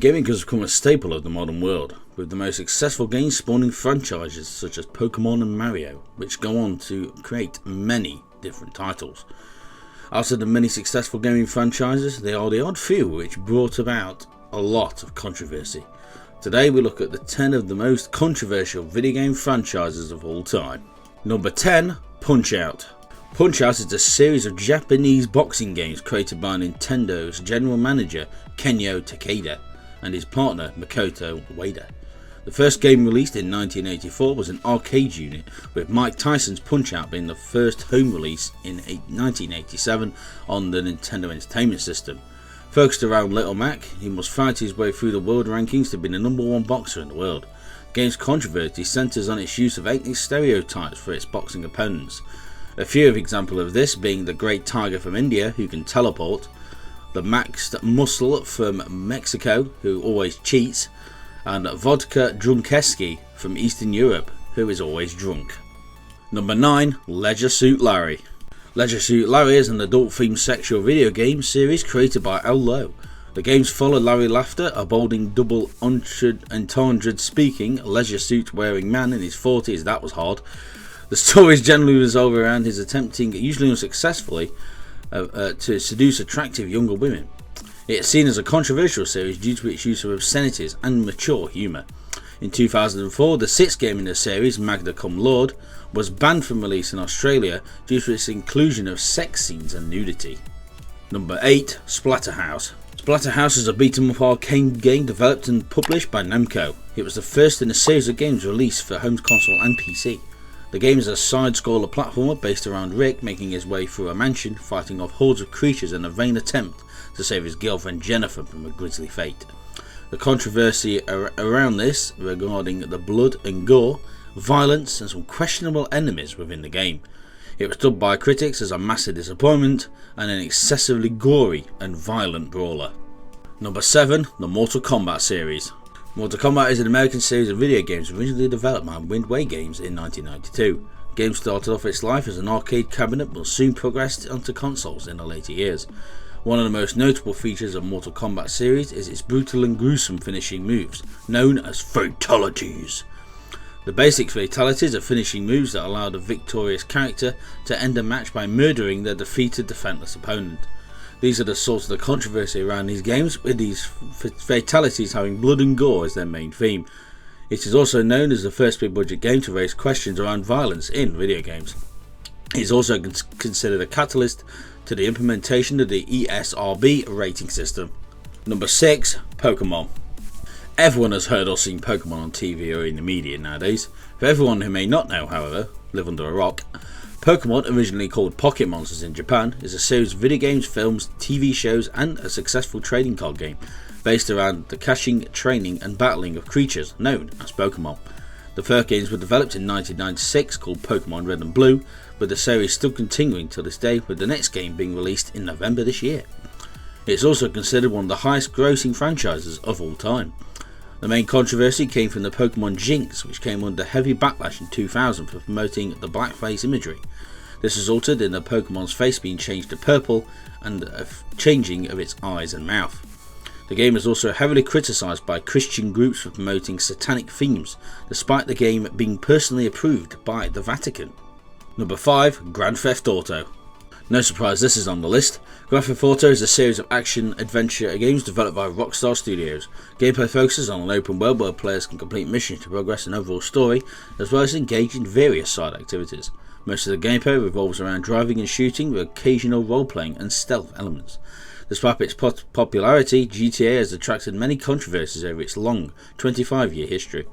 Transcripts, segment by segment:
Gaming has become a staple of the modern world, with the most successful games spawning franchises such as Pokemon and Mario, which go on to create many different titles. Out of the many successful gaming franchises, there are the odd few which brought about a lot of controversy. Today we look at the 10 of the most controversial video game franchises of all time. Number 10, Punch-Out! Punch-Out is a series of Japanese boxing games created by Nintendo's general manager Kenyo Takeda and his partner Makoto Ueda. The first game released in 1984 was an arcade unit, with Mike Tyson's Punch-Out being the first home release in 1987 on the Nintendo Entertainment System. Focused around Little Mac, he must fight his way through the world rankings to be the #1 boxer in the world. The game's controversy centres on its use of ethnic stereotypes for its boxing opponents. A few examples of this being the Great Tiger from India, who can teleport, the Maxed Muscle from Mexico, who always cheats, and Vodka Drunkeski from Eastern Europe, who is always drunk. Number 9, Leisure Suit Larry. Leisure Suit Larry is an adult-themed sexual video game series created by L. Lowe. The games follow Larry Laughter, a balding, double entendre speaking, leisure suit wearing man in his 40s. That was hard. The stories generally revolve around his attempting, usually unsuccessfully, to seduce attractive younger women. It is seen as a controversial series due to its use of obscenities and mature humour. In 2004, the 6th game in the series, Magna Cum Laude, was banned from release in Australia due to its inclusion of sex scenes and nudity. Number 8, Splatterhouse. Splatterhouse is a beat-em-up arcade game developed and published by Namco. It was the first in a series of games released for home console and PC. The game is a side-scroller platformer based around Rick making his way through a mansion, fighting off hordes of creatures in a vain attempt to save his girlfriend Jennifer from a grisly fate. The controversy around this regarding the blood and gore, violence and some questionable enemies within the game. It was dubbed by critics as a massive disappointment and an excessively gory and violent brawler. Number 7, the Mortal Kombat series. Mortal Kombat is an American series of video games originally developed by Midway Games in 1992. The game started off its life as an arcade cabinet but soon progressed onto consoles in the later years. One of the most notable features of Mortal Kombat series is its brutal and gruesome finishing moves, known as fatalities. The basic fatalities are finishing moves that allow the victorious character to end a match by murdering their defeated defenseless opponent. These are the source of the controversy around these games, with these fatalities having blood and gore as their main theme. It is also known as the first big budget game to raise questions around violence in video games. It is also considered a catalyst to the implementation of the ESRB rating system. Number 6, Pokemon. Everyone has heard or seen Pokemon on TV or in the media nowadays. For everyone who may not know, however, live under a rock, Pokemon, originally called Pocket Monsters in Japan, is a series of video games, films, TV shows and a successful trading card game based around the catching, training and battling of creatures known as Pokemon. The first games were developed in 1996 called Pokemon Red and Blue, with the series still continuing to this day, with the next game being released in November this year. It is also considered one of the highest grossing franchises of all time. The main controversy came from the Pokemon Jinx, which came under heavy backlash in 2000 for promoting the blackface imagery. This resulted in the Pokemon's face being changed to purple and a changing of its eyes and mouth. The game is also heavily criticised by Christian groups for promoting satanic themes, despite the game being personally approved by the Vatican. Number 5, Grand Theft Auto. No surprise this is on the list. Grand Theft Auto is a series of action-adventure games developed by Rockstar Studios. Gameplay focuses on an open world where players can complete missions to progress an overall story, as well as engage in various side activities. Most of the gameplay revolves around driving and shooting, with occasional role-playing and stealth elements. Despite its popularity, GTA has attracted many controversies over its long 25-year history.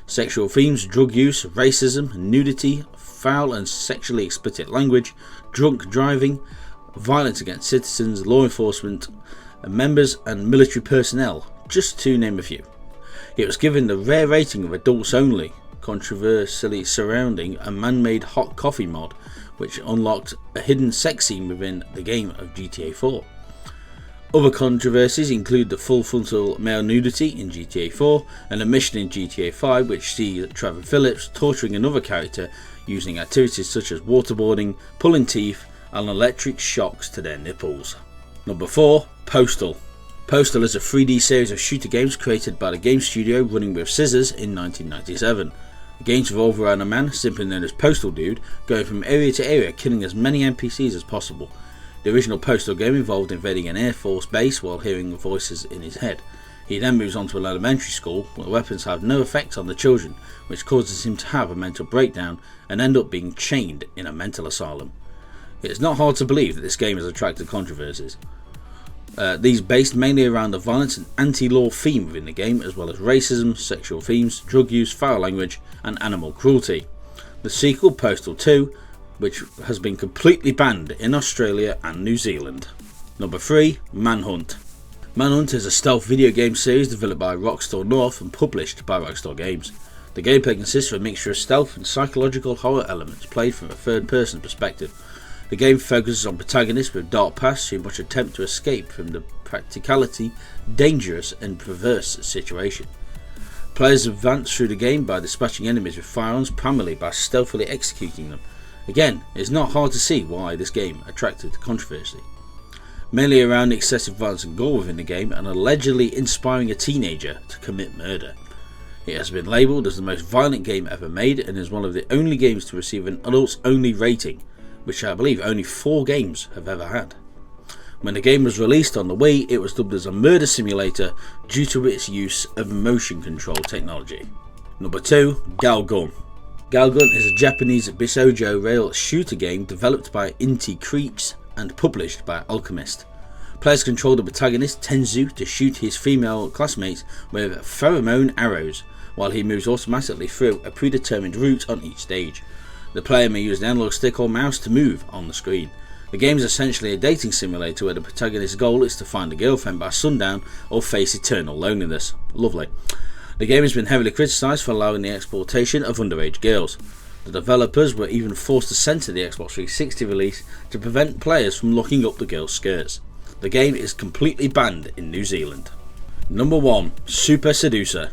Sexual themes, drug use, racism, nudity, foul and sexually explicit language, drunk driving, violence against citizens, law enforcement, members and military personnel, just to name a few. It was given the rare rating of adults only, controversially surrounding a man-made hot coffee mod, which unlocked a hidden sex scene within the game of GTA 4. Other controversies include the full frontal male nudity in GTA 4 and a mission in GTA 5 which sees Trevor Phillips torturing another character using activities such as waterboarding, pulling teeth and electric shocks to their nipples. Number 4, Postal. Postal is a 3D series of shooter games created by the game studio Running with Scissors in 1997. The games revolve around a man, simply known as Postal Dude, going from area to area killing as many NPCs as possible. The original Postal game involved invading an Air Force base while hearing voices in his head. He then moves on to an elementary school where weapons have no effect on the children, which causes him to have a mental breakdown and end up being chained in a mental asylum. It is not hard to believe that this game has attracted controversies. These based mainly around the violence and anti-law theme within the game, as well as racism, sexual themes, drug use, foul language and animal cruelty. The sequel, Postal 2, which has been completely banned in Australia and New Zealand. Number 3. Manhunt. Manhunt is a stealth video game series developed by Rockstar North and published by Rockstar Games. The gameplay consists of a mixture of stealth and psychological horror elements played from a third-person perspective. The game focuses on protagonists with dark pasts who must attempt to escape from the practicality, dangerous and perverse situation. Players advance through the game by dispatching enemies with firearms, primarily by stealthily executing them. Again, it is not hard to see why this game attracted controversy. Mainly around excessive violence and gore within the game and allegedly inspiring a teenager to commit murder. It has been labelled as the most violent game ever made and is one of the only games to receive an adults-only rating, which I believe only 4 games have ever had. When the game was released on the Wii, it was dubbed as a murder simulator due to its use of motion control technology. Number 2. Galgun. Galgun is a Japanese Bisoujo rail shooter game developed by Inti Creeks and published by Alchemist. Players control the protagonist Tenzu to shoot his female classmates with pheromone arrows, while he moves automatically through a predetermined route on each stage. The player may use an analog stick or mouse to move on the screen. The game is essentially a dating simulator where the protagonist's goal is to find a girlfriend by sundown or face eternal loneliness. Lovely. The game has been heavily criticised for allowing the exploitation of underage girls. The developers were even forced to censor the Xbox 360 release to prevent players from looking up the girls' skirts. The game is completely banned in New Zealand. Number 1. Super Seducer.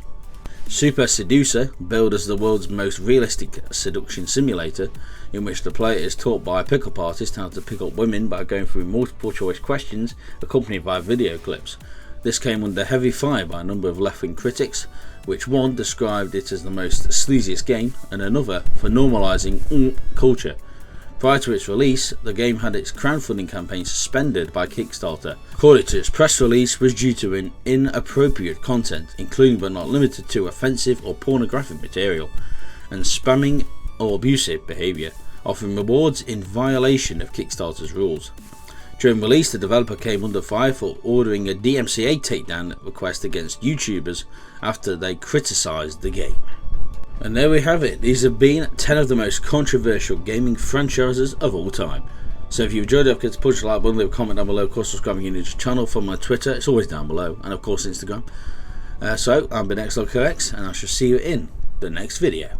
Super Seducer, billed as the world's most realistic seduction simulator, in which the player is taught by a pick-up artist how to pick up women by going through multiple choice questions accompanied by video clips. This came under heavy fire by a number of left-wing critics, which one described it as the most sleaziest game and another for normalising culture. Prior to its release, the game had its crowdfunding campaign suspended by Kickstarter. According to its press release, was due to inappropriate content, including but not limited to offensive or pornographic material, and spamming or abusive behaviour, offering rewards in violation of Kickstarter's rules. During release, the developer came under fire for ordering a DMCA takedown request against YouTubers after they criticised the game. And there we have it. These have been 10 of the most controversial gaming franchises of all time. So if you enjoyed it, don't forget to push the like button, leave a comment down below, of course subscribing to the channel, follow my Twitter, it's always down below, and of course Instagram. So I've been XLKX, and I shall see you in the next video.